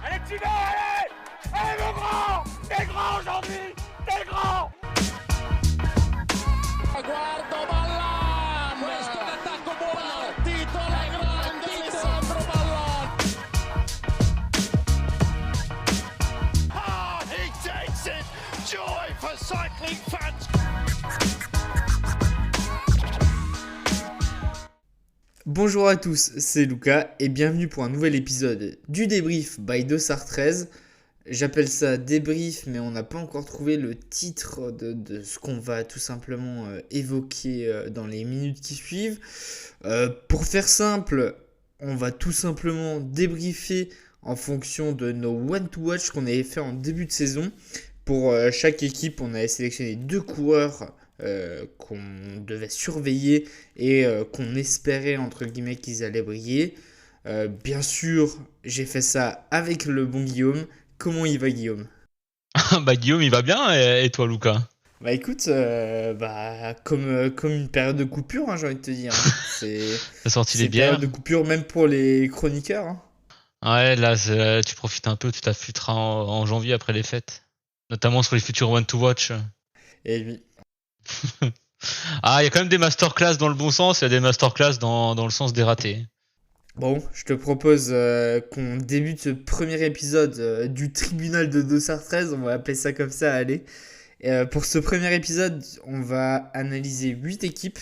Allez, tu vas, allez! Allez, mon grand! T'es grand aujourd'hui! T'es grand! Guardo Ballan, questo è l'attacco buono, titola grande Alessandro Ballan. Ah, he takes it! Joy for cycling fans! Bonjour à tous, c'est Lucas et bienvenue pour un nouvel épisode du débrief by Dossard 13. J'appelle ça débrief, mais on n'a pas encore trouvé le titre de ce qu'on va tout simplement évoquer dans les minutes qui suivent. Pour faire simple, on va tout simplement débriefer en fonction de nos one to watch qu'on avait fait en début de saison. Pour chaque équipe, on avait sélectionné 2 coureurs qu'on devait surveiller et qu'on espérait entre guillemets qu'ils allaient briller. Bien sûr, j'ai fait ça avec le bon Guillaume. Comment il va, Guillaume? Bah Guillaume il va bien et toi Lucas? Bah écoute, comme une période de coupure, hein, j'ai envie de te dire. T'as sorti C'est les une période bières? de coupure même pour les chroniqueurs. Hein. Ouais là tu profites un peu, tu t'affûteras en janvier après les fêtes. Notamment sur les futurs One to Watch. Et oui. Ah il y a quand même des masterclass dans le bon sens, il y a des masterclass dans le sens des ratés. Bon, je te propose qu'on débute ce premier épisode du tribunal de Dossard 13, on va appeler ça comme ça, allez. Pour ce premier épisode, on va analyser 8 équipes.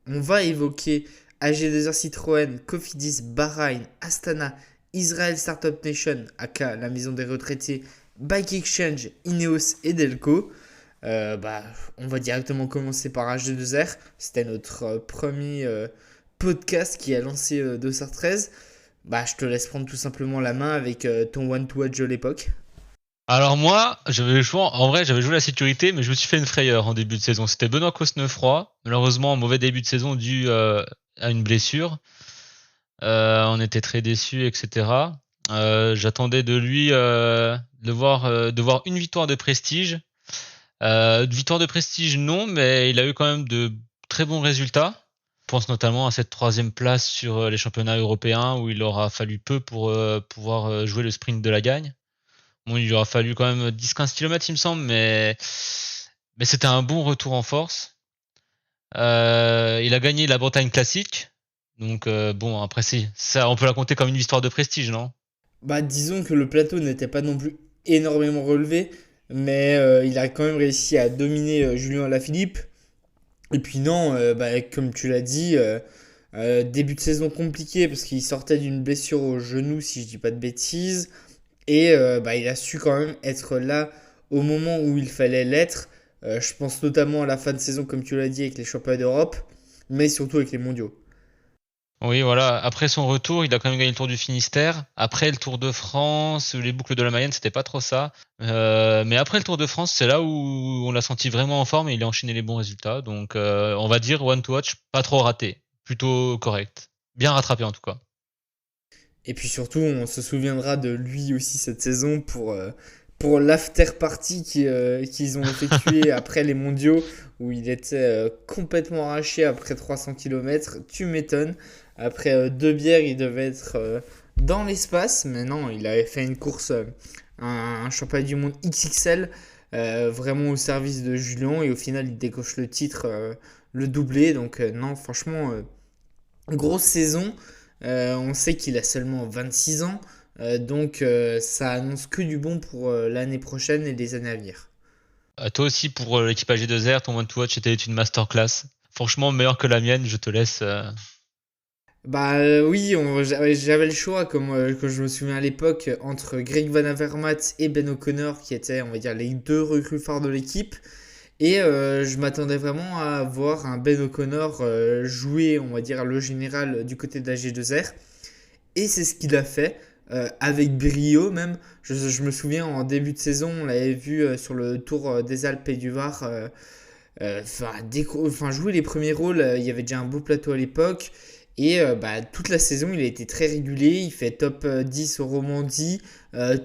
On va évoquer AG2R Citroën, Cofidis, Bahreïn, Astana, Israel Startup Nation, aka la maison des retraités, Bike Exchange, Ineos et Delco. On va directement commencer par AG2R. C'était notre premier podcast qui a lancé Dossard 13. Je te laisse prendre tout simplement la main avec ton one to watch de l'époque. Alors moi, j'avais joué la sécurité, mais je me suis fait une frayeur en début de saison. C'était Benoît Cosnefroy, malheureusement un mauvais début de saison dû à une blessure. On était très déçus, etc. J'attendais de lui de voir une victoire de prestige. Victoire de prestige non, mais il a eu quand même de très bons résultats. Je pense notamment à cette 3e place sur les championnats européens où il aura fallu peu pour pouvoir jouer le sprint de la gagne. Bon, il lui aura fallu quand même 10-15 km il me semble, mais c'était un bon retour en force. Il a gagné la Bretagne classique. Donc après ça on peut la compter comme une victoire de prestige, non? Disons que le plateau n'était pas non plus énormément relevé, mais il a quand même réussi à dominer Julien Alaphilippe. Et puis non, comme tu l'as dit, début de saison compliqué parce qu'il sortait d'une blessure au genou, si je dis pas de bêtises. Et il a su quand même être là au moment où il fallait l'être. Je pense notamment à la fin de saison, comme tu l'as dit, avec les championnats d'Europe, mais surtout avec les mondiaux. Oui, voilà. Après son retour, il a quand même gagné le Tour du Finistère. Après le Tour de France, les boucles de la Mayenne, c'était pas trop ça. Mais après le Tour de France, c'est là où on l'a senti vraiment en forme et il a enchaîné les bons résultats. Donc, on va dire one to watch, pas trop raté, plutôt correct, bien rattrapé en tout cas. Et puis surtout, on se souviendra de lui aussi cette saison pour l'after party qu'ils ont effectué après les mondiaux, où il était complètement arraché après 300 km. Tu m'étonnes. Après 2 bières, il devait être dans l'espace. Mais non, il avait fait une course, un championnat du monde XXL, vraiment au service de Julien. Et au final, il décoche le titre, le doublé. Donc non, franchement, grosse saison. On sait qu'il a seulement 26 ans. Donc ça annonce que du bon pour l'année prochaine et les années à venir. Toi aussi, pour l'équipe AG2R, ton one to watch était une masterclass. Franchement, meilleure que la mienne, je te laisse. Oui, j'avais le choix, comme je me souviens à l'époque, entre Greg Van Avermaet et Ben O'Connor, qui étaient, on va dire, les 2 recrues phares de l'équipe. Et je m'attendais vraiment à voir un Ben O'Connor jouer, on va dire, le général du côté de la G2R. Et c'est ce qu'il a fait, avec brio même. Je me souviens, en début de saison, on l'avait vu sur le Tour des Alpes et du Var. Jouer les premiers rôles, il y avait déjà un beau plateau à l'époque. Et toute la saison, il a été très régulier. Il fait top 10 au Romandie,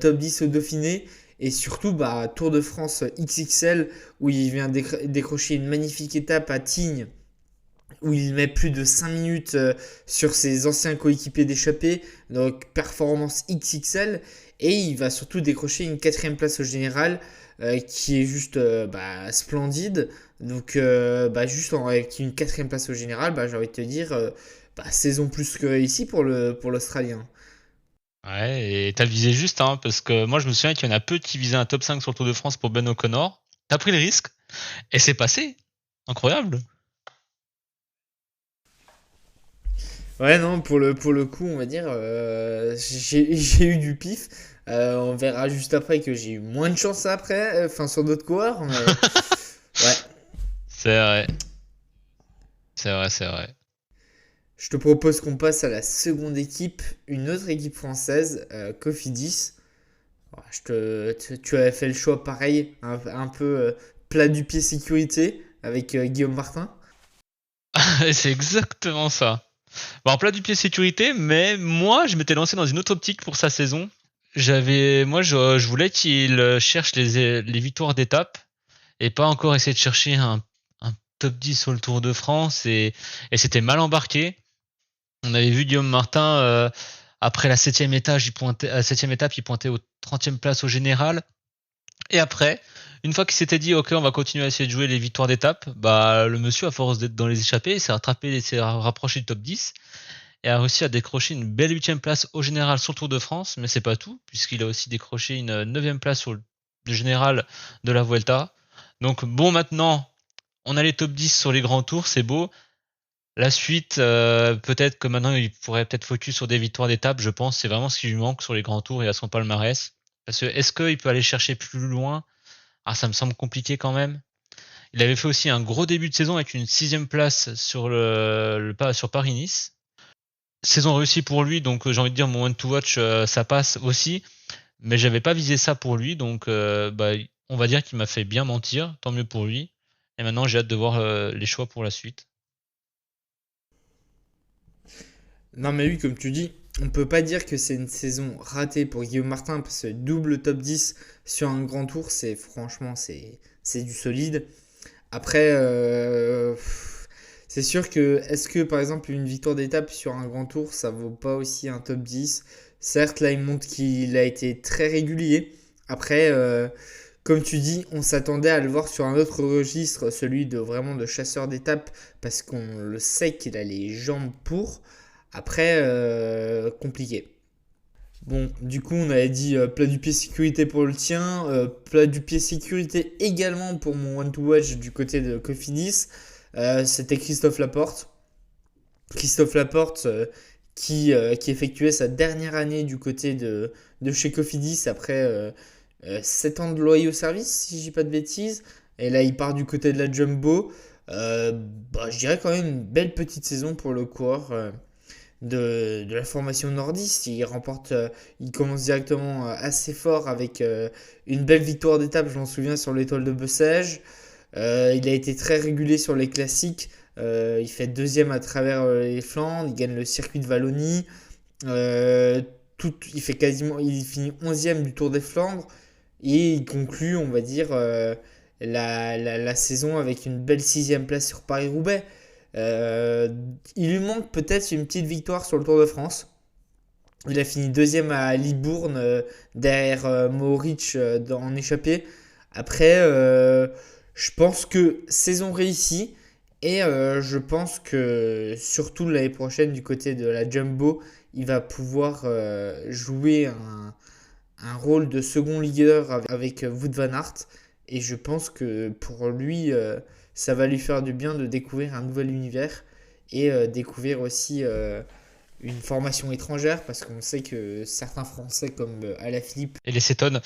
top 10 au Dauphiné. Et surtout, Tour de France XXL, où il vient décrocher une magnifique étape à Tignes, où il met plus de 5 minutes sur ses anciens coéquipiers d'échappée, donc performance XXL, et il va surtout décrocher une 4ème place au général, qui est juste splendide. Donc juste avec une 4ème place au général, j'ai envie de te dire, saison plus que réussie pour l'Australien. Ouais, et t'as visé juste, hein, parce que moi je me souviens qu'il y en a peu qui visaient un top 5 sur le Tour de France pour Ben O'Connor. T'as pris le risque, et c'est passé. Incroyable. Ouais, non, pour le coup, on va dire, j'ai eu du pif. On verra juste après que j'ai eu moins de chance après, sur d'autres coureurs, mais ouais. C'est vrai. C'est vrai. Je te propose qu'on passe à la seconde équipe, une autre équipe française, Cofidis. Tu avais fait le choix pareil, un peu plat du pied sécurité avec Guillaume Martin. C'est exactement ça. En plat du pied sécurité, mais moi je m'étais lancé dans une autre optique pour sa saison. Je voulais qu'il cherche les victoires d'étape et pas encore essayer de chercher un top 10 sur le Tour de France et c'était mal embarqué. On avait vu Guillaume Martin après la 7ème étape, il pointait aux 30e place au général. Et après, une fois qu'il s'était dit ok, on va continuer à essayer de jouer les victoires d'étape, le monsieur, à force d'être dans les échappées, s'est rapproché du top 10 et a réussi à décrocher une belle 8ème place au général sur le Tour de France, mais c'est pas tout, puisqu'il a aussi décroché une 9ème place sur le général de la Vuelta. Donc bon, maintenant, on a les top 10 sur les grands tours, c'est beau. La suite, peut-être que maintenant il pourrait peut-être focus sur des victoires d'étape, je pense, c'est vraiment ce qui lui manque sur les grands tours et à son palmarès. Parce que est-ce qu'il peut aller chercher plus loin? Ça me semble compliqué quand même. Il avait fait aussi un gros début de saison avec une 6ème place sur sur Paris-Nice. Saison réussie pour lui, donc j'ai envie de dire mon one to watch, ça passe aussi. Mais j'avais pas visé ça pour lui, donc on va dire qu'il m'a fait bien mentir, tant mieux pour lui. Et maintenant j'ai hâte de voir les choix pour la suite. Non, mais oui, comme tu dis, on peut pas dire que c'est une saison ratée pour Guillaume Martin parce que double top 10 sur un grand tour, c'est du solide. Après, c'est sûr que est-ce que par exemple une victoire d'étape sur un grand tour, ça vaut pas aussi un top 10? Certes, là, il montre qu'il a été très régulier. Après, comme tu dis, on s'attendait à le voir sur un autre registre, celui de vraiment de chasseur d'étape, parce qu'on le sait qu'il a les jambes pour. Après, compliqué. Bon, du coup, on avait dit plat du pied sécurité pour le tien, plat du pied sécurité également pour mon one to watch du côté de Cofidis. C'était Christophe Laporte. Christophe Laporte qui effectuait sa dernière année du côté de chez Cofidis après 7 ans de loyaux service, si je dis pas de bêtises. Et là, il part du côté de la Jumbo. Je dirais quand même une belle petite saison pour le coureur. De la formation nordiste. Il commence directement assez fort avec une belle victoire d'étape, je m'en souviens, sur l'étoile de Bessèges. Il a été très régulier sur les classiques. Il fait deuxième à travers les Flandres. Il gagne le circuit de Wallonie. Il finit 11e du Tour des Flandres. Et il conclut, on va dire, la saison avec une belle 6e place sur Paris-Roubaix. Il lui manque peut-être une petite victoire sur le Tour de France. Il a fini deuxième à Libourne derrière Mohoric en échappée. Après, je pense que saison réussie et je pense que surtout l'année prochaine du côté de la Jumbo, il va pouvoir jouer un rôle de second leader avec Wout van Aert et je pense que pour lui ça va lui faire du bien de découvrir un nouvel univers et découvrir aussi une formation étrangère parce qu'on sait que certains Français comme Alaphilippe Et les cétones.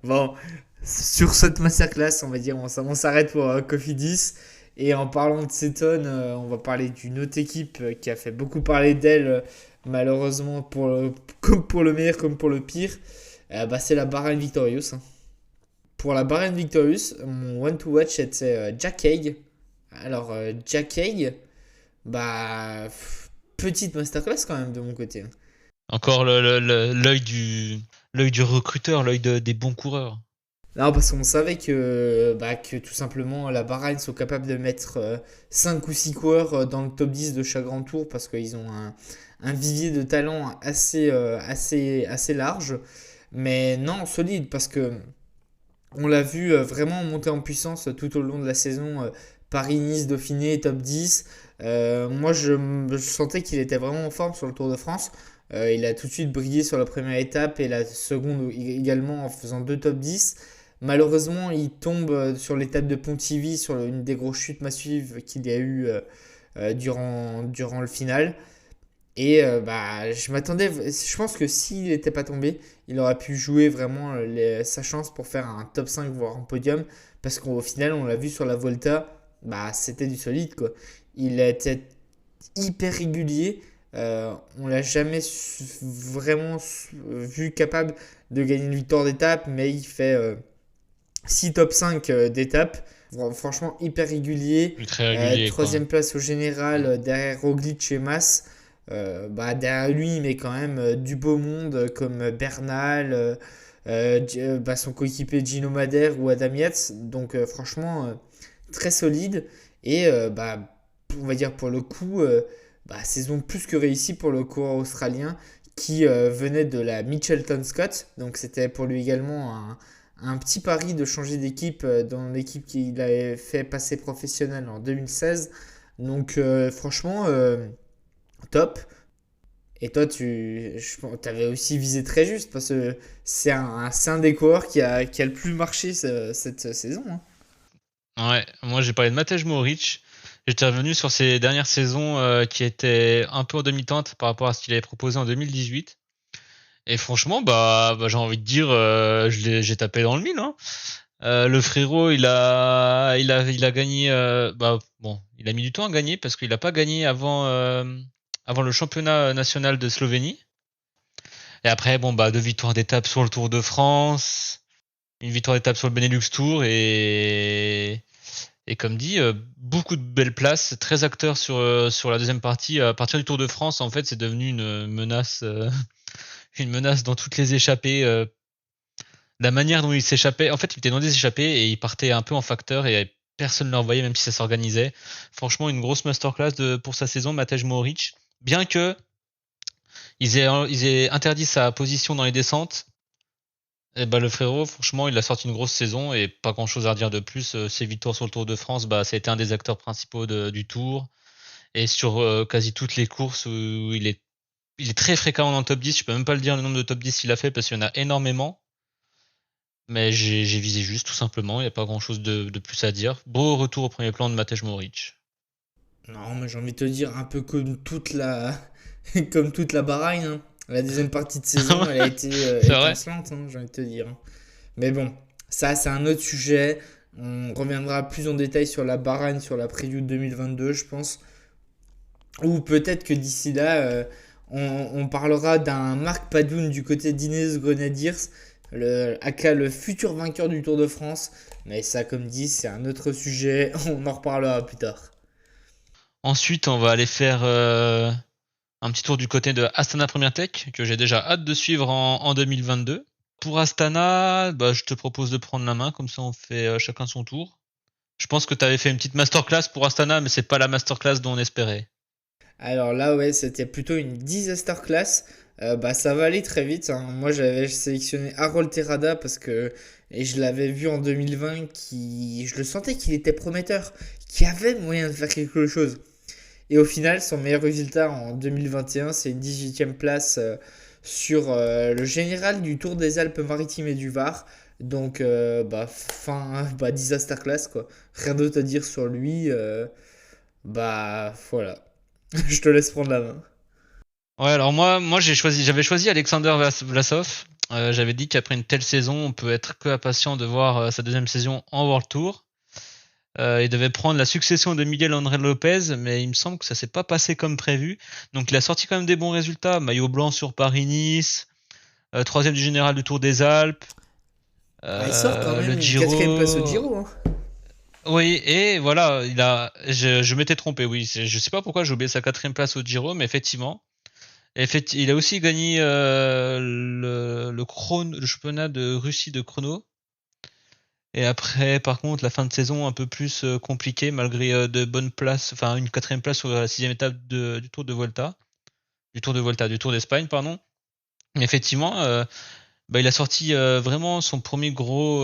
bon, sur cette masterclass, on va dire, on s'arrête pour Cofidis. Et en parlant de Cétone, on va parler d'une autre équipe qui a fait beaucoup parler d'elle, malheureusement, comme pour le meilleur comme pour le pire. C'est la Bahrain Victorious. Hein. Pour la Bahrain Victorious, mon one to watch était Jack Haig. Alors, Jack Haig, petite masterclass quand même de mon côté. Hein. Encore l'œil du recruteur, l'œil des bons coureurs. Non, parce qu'on savait que tout simplement la Bahreïn sont capables de mettre 5 ou 6 coureurs dans le top 10 de chaque grand tour parce qu'ils ont un vivier de talent assez large. Mais non, solide parce que on l'a vu vraiment monter en puissance tout au long de la saison. Paris-Nice, Dauphiné, top 10. Moi, je sentais qu'il était vraiment en forme sur le Tour de France. Il a tout de suite brillé sur la première étape et la seconde également en faisant deux top 10. Malheureusement, il tombe sur l'étape de Pontivy, sur une des grosses chutes massives qu'il y a eu durant le final. Et je m'attendais, je pense que s'il n'était pas tombé, il aurait pu jouer vraiment sa chance pour faire un top 5 voire un podium. Parce qu'au final, on l'a vu sur la Volta, c'était du solide quoi. Il était hyper régulier. On l'a jamais vraiment vu capable de gagner une victoire d'étape, mais il fait 6 top 5 d'étape. Franchement, hyper régulier. Très régulier. Troisième place au général derrière Roglic et Mas. Derrière lui, mais quand même du beau monde comme Bernal, son coéquipier Gino Madère ou Adam Yates. Donc, franchement, très solide. Et on va dire pour le coup, saison plus que réussie pour le coureur australien qui venait de la Mitchelton Scott. Donc, c'était pour lui également un petit pari de changer d'équipe dans l'équipe qu'il avait fait passer professionnelle en 2016. Donc, franchement, top. Et toi, tu avais aussi visé très juste parce que c'est un des coureurs qui a le plus marché cette saison. Hein. Ouais, moi j'ai parlé de Matej Mohoric. J'étais revenu sur ses dernières saisons qui étaient un peu en demi-teinte par rapport à ce qu'il avait proposé en 2018. Et franchement, j'ai envie de dire, j'ai tapé dans le mille. Hein. Le frérot, il a gagné. Il a mis du temps à gagner parce qu'il n'a pas gagné avant le championnat national de Slovénie. Et après, 2 victoires d'étape sur le Tour de France, une victoire d'étape sur le Benelux Tour et comme dit, beaucoup de belles places, très acteur sur la deuxième partie. À partir du Tour de France, en fait, c'est devenu une menace dans toutes les échappées. La manière dont il s'échappait, en fait, il était dans des échappées et il partait un peu en facteur et personne ne le revoyait, même si ça s'organisait. Franchement, une grosse masterclass pour sa saison, Matej Mohoric. Bien que ils aient interdit sa position dans les descentes, et le frérot, franchement, il a sorti une grosse saison et pas grand chose à dire de plus. Ses victoires sur le Tour de France, ça a été un des acteurs principaux du Tour. Et sur quasi toutes les courses où il est très fréquemment dans le top 10. Je peux même pas le dire le nombre de top 10 qu'il a fait parce qu'il y en a énormément. Mais j'ai visé juste, tout simplement. Il n'y a pas grand chose de plus à dire. Beau retour au premier plan de Matej Mohoric. Non, mais j'ai envie de te dire, un peu comme toute la Bahreïn. Hein. La deuxième partie de saison, elle a été étincelante, hein, j'ai envie de te dire. Mais bon, ça, c'est un autre sujet. On reviendra plus en détail sur la Bahreïn, sur la preview 2022, je pense. Ou peut-être que d'ici là, on parlera d'un Marc Padoun du côté d'Ineos Grenadiers, le futur vainqueur du Tour de France. Mais ça, comme dit, c'est un autre sujet. On en reparlera plus tard. Ensuite, on va aller faire un petit tour du côté de Astana Premier Tech, que j'ai déjà hâte de suivre en 2022. Pour Astana, je te propose de prendre la main, comme ça on fait chacun son tour. Je pense que tu avais fait une petite masterclass pour Astana, mais c'est pas la masterclass dont on espérait. Alors là, ouais, c'était plutôt une disaster class. Ça va aller très vite. Hein. Moi, j'avais sélectionné Harold Terrada et je l'avais vu en 2020, je le sentais qu'il était prometteur, qu'il avait moyen de faire quelque chose. Et au final, son meilleur résultat en 2021, c'est une 18e place sur le général du Tour des Alpes-Maritimes et du Var. Donc, disaster class, quoi. Rien d'autre à dire sur lui. Voilà. Je te laisse prendre la main. Ouais, alors moi j'avais choisi Alexander Vlasov. J'avais dit qu'après une telle saison, on peut être que impatient de voir sa deuxième saison en World Tour. Il devait prendre la succession de Miguel André Lopez, mais il me semble que ça s'est pas passé comme prévu. Donc il a sorti quand même des bons résultats. Maillot blanc sur Paris-Nice, 3e du général du Tour des Alpes. Il sort quand même le une Giro. 4e place au Giro. Hein. Oui, et voilà, je m'étais trompé, oui. Je sais pas pourquoi j'ai oublié sa 4e place au Giro, mais effectivement. Il a aussi gagné le championnat de Russie de chrono. Et après, par contre, la fin de saison un peu plus compliquée malgré de bonnes places, enfin une 4e place sur la 6e étape du Tour de Volta, du Tour d'Espagne, pardon. Mais effectivement, il a sorti vraiment son premier gros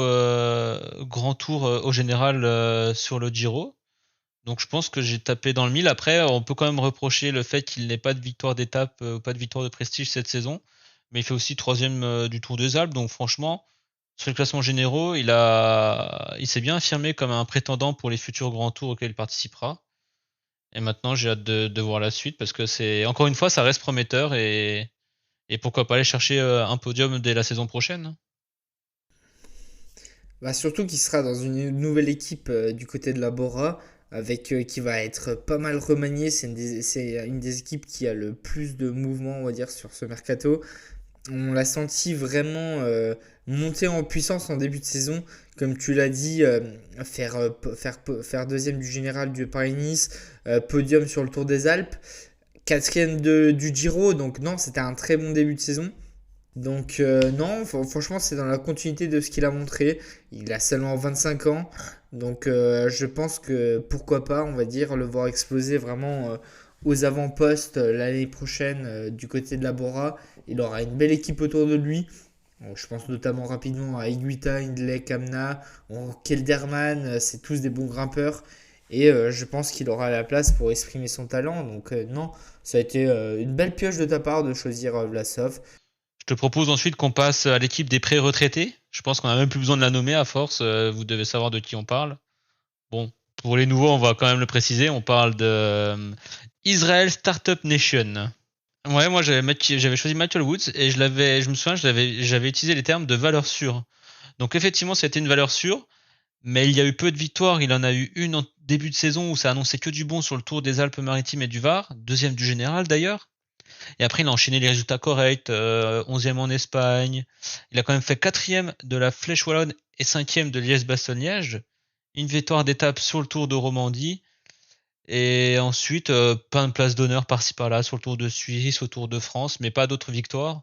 grand tour au général sur le Giro. Donc je pense que j'ai tapé dans le mille. Après, on peut quand même reprocher le fait qu'il n'ait pas de victoire d'étape, pas de victoire de prestige cette saison. Mais il fait aussi 3e du Tour des Alpes. Donc franchement, sur les classements généraux, il s'est bien affirmé comme un prétendant pour les futurs grands tours auxquels il participera. Et maintenant, j'ai hâte de voir la suite parce que encore une fois, ça reste prometteur et pourquoi pas aller chercher un podium dès la saison prochaine. Bah, surtout qu'il sera dans une nouvelle équipe du côté de la Bora, avec qui va être pas mal remaniée. C'est une des équipes qui a le plus de mouvement, on va dire, sur ce mercato. On l'a senti vraiment monter en puissance en début de saison. Comme tu l'as dit, faire deuxième du général du Paris-Nice, podium sur le Tour des Alpes, quatrième du Giro. Donc non, c'était un très bon début de saison. Donc non, franchement, c'est dans la continuité de ce qu'il a montré. Il a seulement 25 ans. Donc je pense que pourquoi pas, on va dire, le voir exploser vraiment aux avant-postes l'année prochaine du côté de la Bora. Il aura une belle équipe autour de lui. Je pense notamment rapidement à Higuita, Hindley, Kamna, Kelderman, c'est tous des bons grimpeurs. Et je pense qu'il aura la place pour exprimer son talent. Donc non, ça a été une belle pioche de ta part de choisir Vlasov. Je te propose ensuite qu'on passe à l'équipe des pré-retraités. Je pense qu'on a même plus besoin de la nommer à force. Vous devez savoir de qui on parle. Bon, pour les nouveaux, on va quand même le préciser. On parle de Israel Startup Nation. Ouais, moi j'avais choisi Michael Woods et je me souviens, j'avais utilisé les termes de valeur sûre. Donc effectivement, c'était une valeur sûre, mais il y a eu peu de victoires. Il en a eu une en début de saison où ça annonçait que du bon sur le Tour des Alpes-Maritimes et du Var, 2e du général d'ailleurs. Et après, il a enchaîné les résultats corrects, 11e en Espagne. Il a quand même fait 4e de la Flèche Wallonne et 5e de Liège-Bastogne-Liège. Une victoire d'étape sur le Tour de Romandie. Et ensuite, plein de places d'honneur par-ci par-là sur le Tour de Suisse, au Tour de France, mais pas d'autres victoires.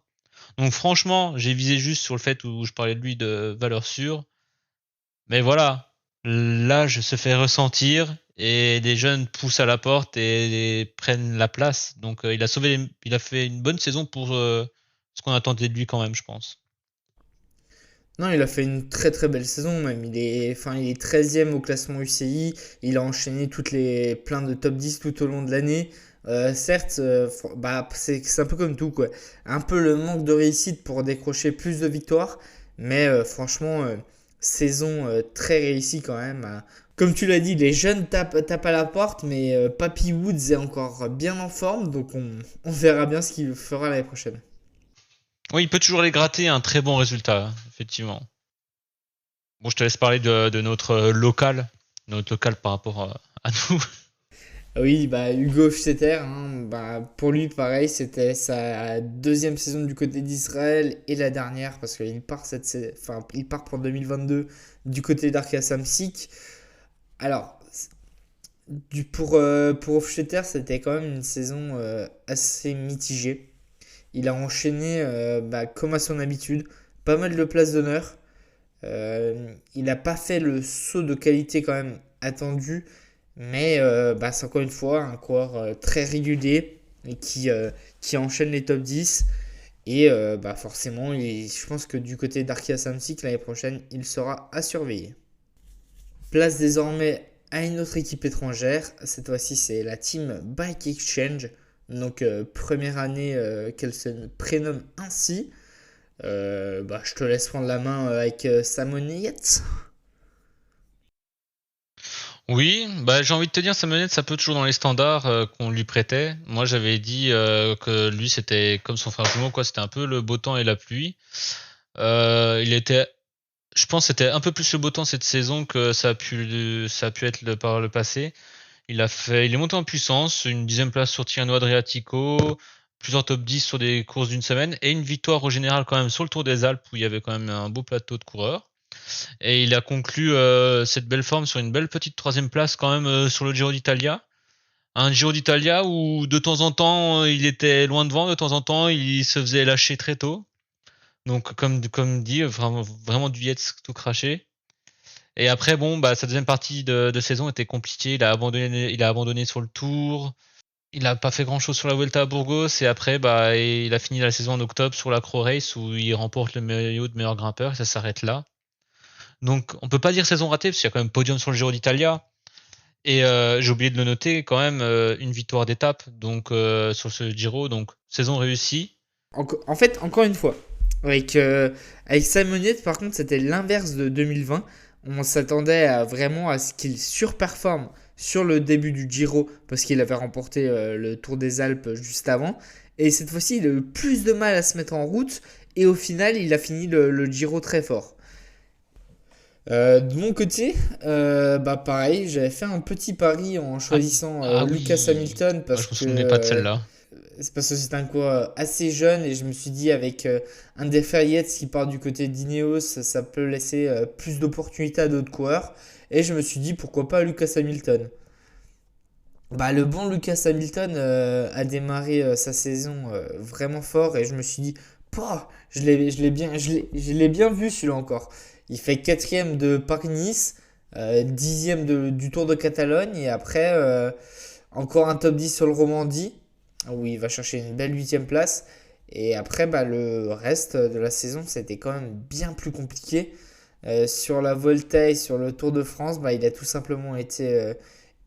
Donc franchement, j'ai visé juste sur le fait où je parlais de lui de valeur sûre. Mais voilà, l'âge se fait ressentir et les jeunes poussent à la porte et prennent la place. Donc il a fait une bonne saison pour ce qu'on attendait de lui quand même, je pense. Non, il a fait une très très belle saison même. Il est 13e au classement UCI. Il a enchaîné plein de top 10 tout au long de l'année. Certes, c'est un peu comme tout quoi. Un peu le manque de réussite pour décrocher plus de victoires. Mais franchement, saison très réussie quand même. Comme tu l'as dit, les jeunes tapent à la porte. Mais Papy Woods est encore bien en forme. Donc on verra bien ce qu'il fera l'année prochaine. Oui, il peut toujours les gratter un très bon résultat, effectivement. Bon, je te laisse parler de notre local par rapport à nous. Oui, bah Hugo Hofstetter, hein, pour lui pareil, c'était sa deuxième saison du côté d'Israël et la dernière parce il part pour 2022 du côté d'Arkia Samsic. Alors, pour Hofstetter, c'était quand même une saison assez mitigée. Il a enchaîné, comme à son habitude, pas mal de places d'honneur. Il n'a pas fait le saut de qualité quand même attendu, mais c'est encore une fois un coureur très régulier et qui enchaîne les top 10. Et forcément, je pense que du côté d'Arkia Samsic, l'année prochaine, il sera à surveiller. Place désormais à une autre équipe étrangère. Cette fois-ci, c'est la team Bike Exchange. Donc, première année qu'elle se prénomme ainsi. Je te laisse prendre la main avec Simon Yates. Oui, j'ai envie de te dire, Samonette, ça peut toujours dans les standards qu'on lui prêtait. Moi, j'avais dit que lui, c'était comme son frère jumeau, quoi. C'était un peu le beau temps et la pluie. Je pense, que c'était un peu plus le beau temps cette saison que ça a pu être par le passé. Il est monté en puissance, une 10e place sur Tirreno Adriatico, plusieurs top 10 sur des courses d'une semaine et une victoire au général quand même sur le Tour des Alpes où il y avait quand même un beau plateau de coureurs. Et il a conclu cette belle forme sur une belle petite 3e place quand même sur le Giro d'Italia. Un Giro d'Italia où de temps en temps il était loin devant, de temps en temps il se faisait lâcher très tôt. Donc comme dit, vraiment du Yates tout craché. Et après, bon, bah, sa deuxième partie de saison était compliquée. Il a abandonné sur le Tour. Il a pas fait grand chose sur la Vuelta à Burgos. Et après, bah, il a fini la saison en octobre sur la Crow Race où il remporte le maillot de meilleur grimpeur et ça s'arrête là. Donc, on peut pas dire saison ratée parce qu'il y a quand même podium sur le Giro d'Italia. Et j'ai oublié de le noter quand même, une victoire d'étape donc sur ce Giro. Donc, saison réussie. En fait, encore une fois, avec Simon Yates, par contre, c'était l'inverse de 2020. On s'attendait vraiment à ce qu'il surperforme sur le début du Giro parce qu'il avait remporté le Tour des Alpes juste avant. Et cette fois-ci, il a eu plus de mal à se mettre en route et au final, il a fini le Giro très fort. De mon côté, bah pareil, j'avais fait un petit pari en choisissant Lucas Oui. Hamilton Moi, parce je me que souvenais pas de celle-là. c'est parce que c'est un coureur assez jeune et je me suis dit avec un des Yates qui part du côté d'Ineos, ça peut laisser plus d'opportunités à d'autres coureurs. Et je me suis dit pourquoi pas Lucas Hamilton. Bah, le bon Lucas Hamilton a démarré sa saison vraiment fort et je me suis dit, pouah, je l'ai bien vu celui-là encore. Il fait quatrième de Paris-Nice, dixième du Tour de Catalogne et après encore un top 10 sur le Romandie où il va chercher une belle huitième place. Et après, bah, le reste de la saison, c'était quand même bien plus compliqué. Sur la Volta et sur le Tour de France, bah, il a tout simplement été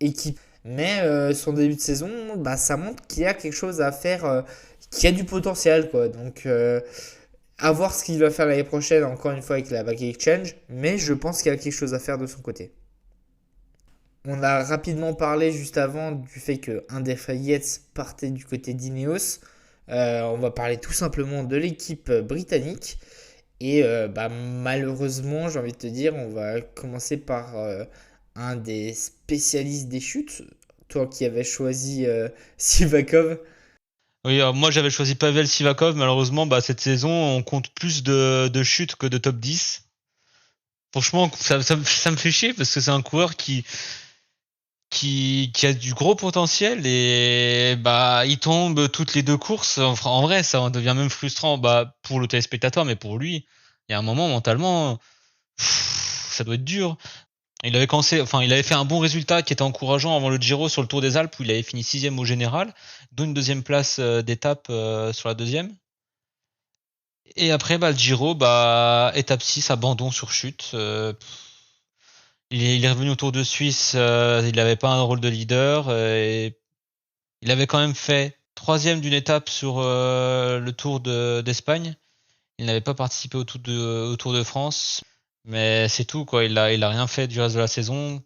équipé. Mais son début de saison, bah, ça montre qu'il y a quelque chose à faire, qu'il y a du potentiel, quoi. Donc, à voir ce qu'il va faire l'année prochaine, encore une fois avec la Back Exchange. Mais je pense qu'il y a quelque chose à faire de son côté. On a rapidement parlé juste avant du fait qu'un des Yates partait du côté d'Ineos. On va parler tout simplement de l'équipe britannique. Et bah, malheureusement, j'ai envie de te dire, on va commencer par un des spécialistes des chutes. Toi qui avais choisi Sivakov. Oui, moi j'avais choisi Pavel Sivakov. Malheureusement, bah, cette saison, on compte plus de chutes que de top 10. Franchement, ça me fait chier parce que c'est un coureur qui a du gros potentiel et bah il tombe toutes les deux courses. Enfin, en vrai, ça devient même frustrant bah, pour le téléspectateur, mais pour lui, il y a un moment mentalement, ça doit être dur. Il avait fait un bon résultat qui était encourageant avant le Giro sur le Tour des Alpes où il avait fini 6ème au général, dont une deuxième place d'étape sur la deuxième. Et après, bah, le Giro, bah, étape 6, abandon sur chute. Il est revenu au Tour de Suisse, il n'avait pas un rôle de leader. Et il avait quand même fait 3ème d'une étape sur le Tour d'Espagne. Il n'avait pas participé au Tour de France. Mais c'est tout, quoi. Il a rien fait du reste de la saison.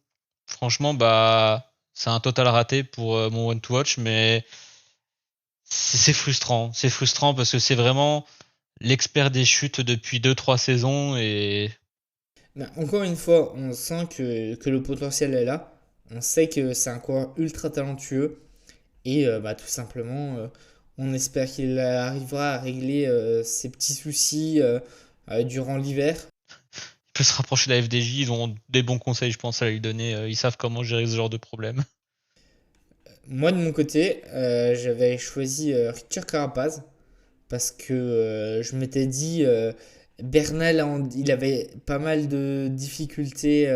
Franchement, bah, c'est un total raté pour mon One to Watch, mais c'est frustrant. C'est frustrant parce que c'est vraiment l'expert des chutes depuis 2-3 saisons et Bah, encore une fois, on sent que le potentiel est là. On sait que c'est un coureur ultra talentueux. Et bah, tout simplement, on espère qu'il arrivera à régler ses petits soucis durant l'hiver. il peut se rapprocher de la FDJ. Ils ont des bons conseils, je pense, à lui donner. Ils savent comment gérer ce genre de problème. Moi, de mon côté, j'avais choisi Richard Carapaz parce que je m'étais dit, Bernal, il avait pas mal de difficultés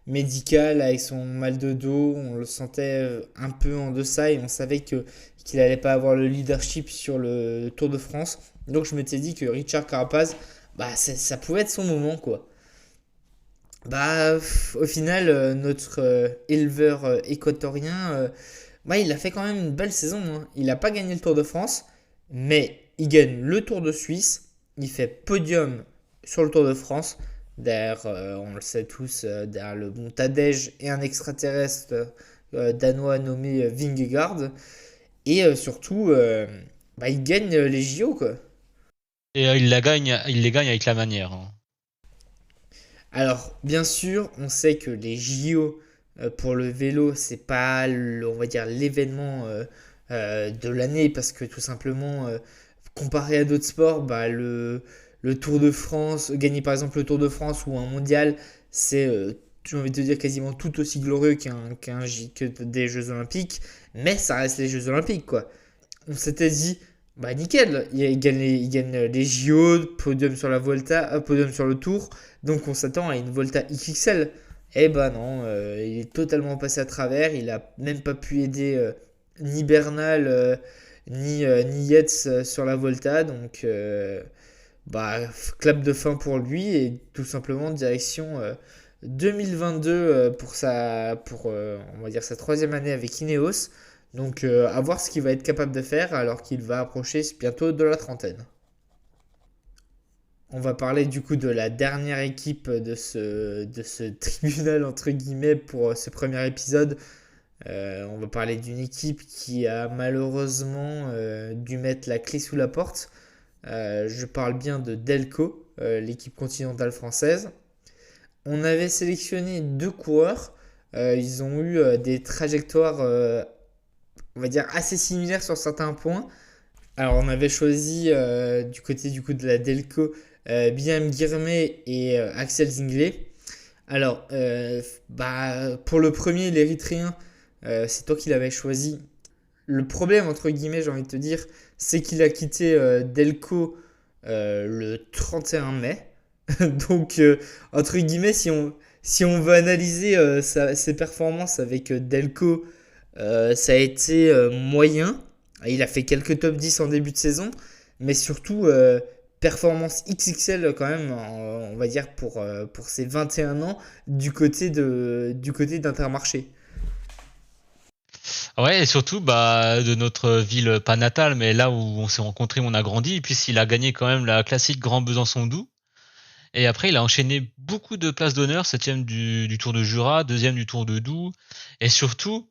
médicales avec son mal de dos. On le sentait un peu en deçà et on savait qu'il allait pas avoir le leadership sur le Tour de France. Donc je m'étais dit que Richard Carapaz, bah, ça pouvait être son moment, quoi. Bah, au final, notre éleveur équatorien, bah, il a fait quand même une belle saison, hein. Il n'a pas gagné le Tour de France, mais il gagne le Tour de Suisse. Il fait podium sur le Tour de France. Derrière, on le sait tous, derrière le bon Tadej et un extraterrestre danois nommé Vingegaard. Et surtout, bah, il gagne les JO, quoi. Et il les gagne avec la manière. Hein. Alors, bien sûr, on sait que les JO pour le vélo, c'est pas, on va dire, l'événement de l'année parce que tout simplement, comparé à d'autres sports, bah, le Tour de France, gagner par exemple le Tour de France ou un mondial, c'est, j'ai envie de te dire, quasiment tout aussi glorieux que des Jeux Olympiques, mais ça reste les Jeux Olympiques, quoi. On s'était dit, Bah nickel, il gagne les JO, podium sur la Volta, podium sur le Tour, donc on s'attend à une Volta XXL. Eh bah non, il est totalement passé à travers, il a même pas pu aider ni Bernal ni Yates sur la Volta, donc bah clap de fin pour lui et tout simplement direction 2022 on va dire sa troisième année avec Ineos. Donc à voir ce qu'il va être capable de faire alors qu'il va approcher bientôt de la trentaine. On va parler du coup de la dernière équipe de ce tribunal entre guillemets pour ce premier épisode. On va parler d'une équipe qui a malheureusement dû mettre la clé sous la porte. Je parle bien de Delco, l'équipe continentale française. On avait sélectionné 2 coureurs. Ils ont eu des trajectoires on va dire assez similaires sur certains points. Alors on avait choisi du côté du coup de la Delco Biam Girmay et Axel Zinglet. Alors pour le premier l'Érythréen, c'est toi qui l'avais choisi. Le problème entre guillemets j'ai envie de te dire, c'est qu'il a quitté Delco le 31 mai. Donc entre guillemets si on veut analyser ses performances avec Delco, ça a été moyen. Il a fait quelques top 10 en début de saison, mais surtout performance XXL quand même, on va dire pour ses 21 ans du côté d'Intermarché. Ouais, et surtout de notre ville pas natale, mais là où on s'est rencontrés, où on a grandi, puisqu'il a gagné quand même la classique Grand Besançon-Doubs. Et après, il a enchaîné beaucoup de places d'honneur, 7ème du Tour de Jura, 2ème du Tour de Doubs, et surtout,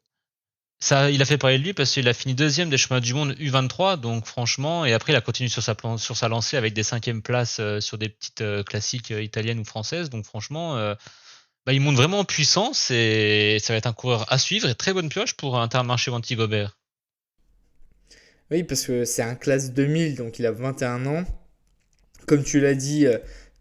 ça, il a fait parler de lui parce qu'il a fini 2ème des Chemins du Monde U23, donc franchement, et après il a continué sur sa lancée avec des 5ème places sur des petites classiques italiennes ou françaises, donc franchement, il monte vraiment en puissance et ça va être un coureur à suivre et très bonne pioche pour Intermarché Vanty Gobert. Oui, parce que c'est un classe 2000, donc il a 21 ans. Comme tu l'as dit,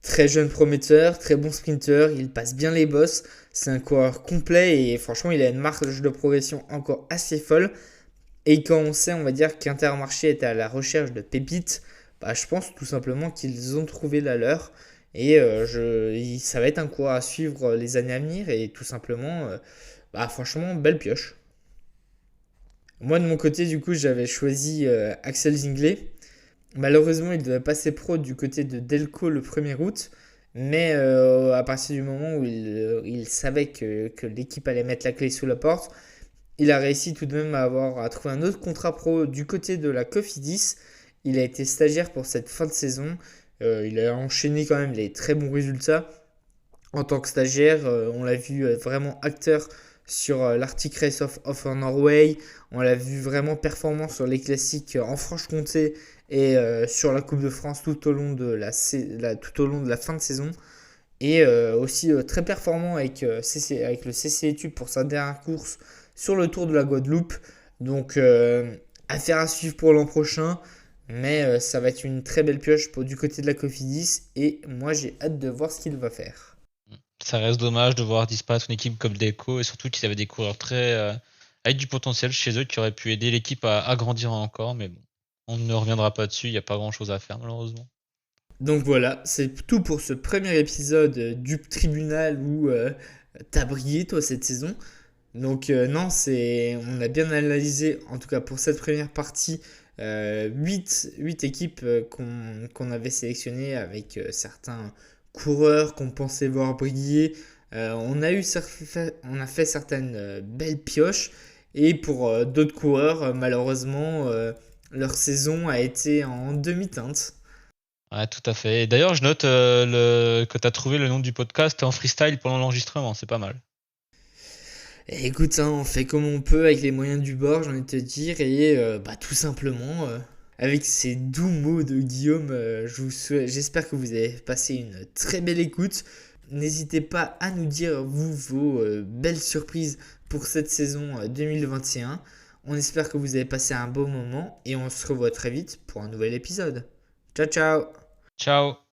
très jeune prometteur, très bon sprinter, il passe bien les bosses. C'est un coureur complet et franchement, il a une marge de progression encore assez folle. Et quand on sait, on va dire qu'Intermarché était à la recherche de pépites, je pense tout simplement qu'ils ont trouvé la leur. Et ça va être un coureur à suivre les années à venir et tout simplement, franchement, belle pioche. Moi, de mon côté, du coup, j'avais choisi Axel Zinglet. Malheureusement, il devait passer pro du côté de Delco le 1er août. Mais à partir du moment où il savait que l'équipe allait mettre la clé sous la porte, il a réussi tout de même à trouver un autre contrat pro du côté de la Cofidis. Il a été stagiaire pour cette fin de saison. Il a enchaîné quand même les très bons résultats. En tant que stagiaire, on l'a vu vraiment acteur sur l'Arctic Race of Norway. On l'a vu vraiment performant sur les classiques en Franche-Comté et sur la Coupe de France tout au long de la fin de saison. Et aussi très performant avec le CC Études pour sa dernière course sur le Tour de la Guadeloupe. Donc affaire à suivre pour l'an prochain. Mais ça va être une très belle pioche du côté de la Cofidis. Et moi j'ai hâte de voir ce qu'il va faire. Ça reste dommage de voir disparaître une équipe comme Delco et surtout qu'ils avaient des coureurs très avec du potentiel chez eux qui auraient pu aider l'équipe à grandir encore. Mais bon, on ne reviendra pas dessus, il n'y a pas grand chose à faire malheureusement. Donc voilà, c'est tout pour ce premier épisode du tribunal où t'as brillé toi cette saison. Donc non, on a bien analysé, en tout cas pour cette première partie, 8 équipes qu'on avait sélectionnées avec certains coureurs qu'on pensait voir briller. On a fait certaines belles pioches et pour d'autres coureurs, malheureusement, leur saison a été en demi-teinte. Ouais, tout à fait. Et d'ailleurs, je note que tu as trouvé le nom du podcast en freestyle pendant l'enregistrement, c'est pas mal. Écoute, on fait comme on peut avec les moyens du bord, j'ai envie de te dire, et tout simplement, avec ces doux mots de Guillaume, j'espère que vous avez passé une très belle écoute. N'hésitez pas à nous dire, vos belles surprises pour cette saison 2021. On espère que vous avez passé un beau moment, et on se revoit très vite pour un nouvel épisode. Ciao, ciao! Ciao!